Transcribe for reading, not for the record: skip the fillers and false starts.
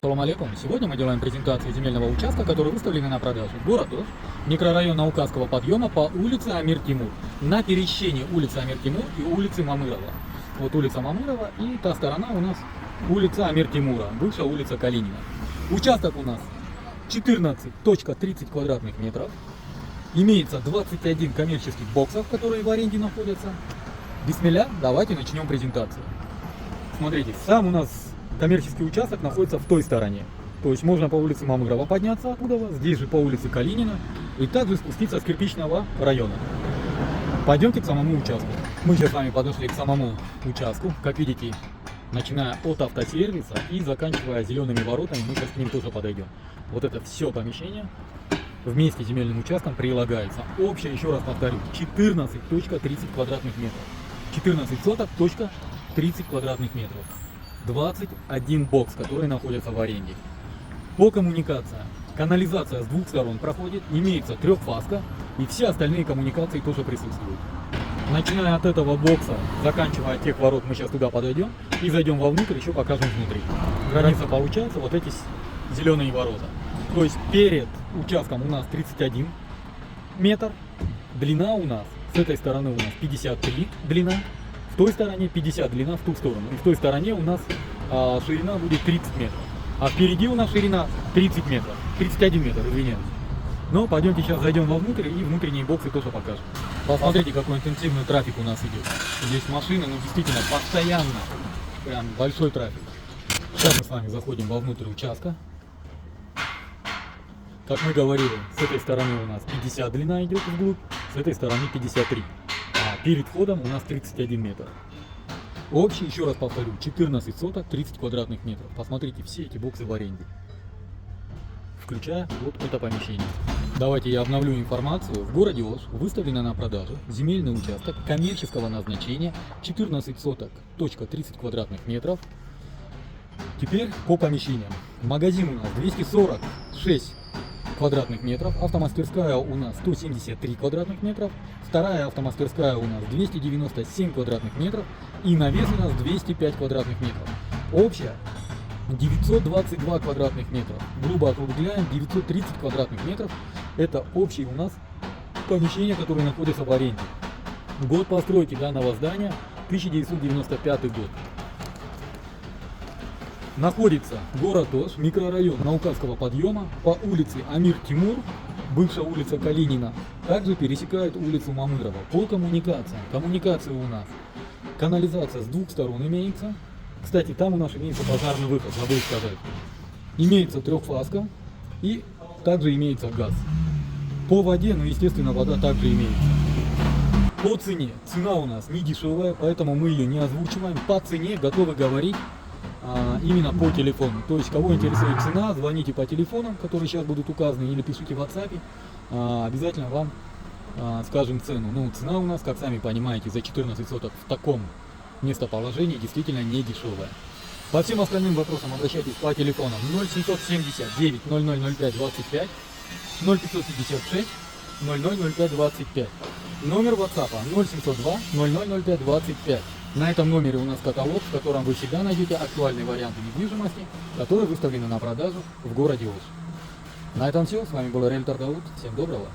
Салам алейкум. Сегодня мы делаем презентацию земельного участка, который выставлен на продажу. Город Ош, микрорайон Наукасского подъема по улице Амир-Тимур. На пересечении улицы Амир-Тимур и улицы Мамырова. Вот улица Мамырова и та сторона у нас улица Амир-Тимура, бывшая улица Калинина. Участок у нас 14.30 квадратных метров. Имеется 21 коммерческих боксов, которые в аренде находятся. Бисмилля, давайте начнем презентацию. Смотрите, сам у нас коммерческий участок находится в той стороне. То есть можно по улице Мамырова подняться оттуда, здесь же по улице Калинина, и также спуститься с кирпичного района. Пойдемте к самому участку. Мы сейчас с вами подошли к самому участку. Как видите, начиная от автосервиса и заканчивая зелеными воротами, мы сейчас к ним тоже подойдем. Вот это все помещение вместе с земельным участком прилагается. Общее, еще раз повторю, 14.30 квадратных метров. 14 соток, 30 квадратных метров. 21 бокс, который находится в аренде. По коммуникациям, канализация с двух сторон проходит, имеется трехфазка, и все остальные коммуникации тоже присутствуют. Начиная от этого бокса, заканчивая тех ворот, мы сейчас туда подойдем и зайдем вовнутрь, еще покажем внутри. Граница получается вот эти зеленые ворота. То есть перед участком у нас 31 метр, длина у нас, с этой стороны у нас 53 длина, в той стороне 50 длина в ту сторону. И в той стороне у нас ширина будет 30 метров. А впереди у нас ширина 30 метров. 31 метр, извиняюсь. Но пойдемте сейчас зайдем вовнутрь и внутренние боксы тоже покажем. Посмотрите, какой интенсивный трафик у нас идет. Здесь машины, ну действительно, постоянно. Прям большой трафик. Сейчас мы с вами заходим вовнутрь участка. Как мы говорили, с этой стороны у нас 50 длина идет вглубь, с этой стороны 53. А перед входом у нас 31 метр. Общий, еще раз повторю, 14 соток, 30 квадратных метров. Посмотрите, все эти боксы в аренде. Включая вот это помещение. Давайте я обновлю информацию. В городе Ош выставлено на продажу земельный участок коммерческого назначения 14 соток, 30 квадратных метров. Теперь по помещениям. Магазин у нас 246 квадратных метров, автомастерская у нас 173 квадратных метров, вторая автомастерская у нас 297 квадратных метров и навес у нас 205 квадратных метров. Общая 922 квадратных метров. Грубо округляем, 930 квадратных метров. Это общие у нас помещения, которые находятся в аренде. Год постройки данного здания 1995 год. Находится город Ош, микрорайон Наукасского подъема по улице Амир-Тимур, бывшая улица Калинина. Также пересекает улицу Мамырова. По коммуникациям. Коммуникация у нас. Канализация с двух сторон имеется. Кстати, там у нас имеется пожарный выход, забыл сказать. Имеется трехфазка и также имеется газ. По воде, ну естественно, вода также имеется. По цене. Цена у нас не дешевая, поэтому мы ее не озвучиваем. По цене готовы говорить именно по телефону. То есть, кого интересует цена, звоните по телефонам, которые сейчас будут указаны, или пишите в WhatsApp. Обязательно вам скажем цену. Ну, цена у нас, как сами понимаете, за 14 соток в таком местоположении действительно не дешевая. По всем остальным вопросам обращайтесь по телефонам 0779 0005 25, 0556 0005 25. Номер WhatsApp 0702 0005 25. На этом номере у нас каталог, в котором вы всегда найдете актуальные варианты недвижимости, которые выставлены на продажу в городе Ош. На этом все. С вами был риэлтор Дауд. Всем доброго.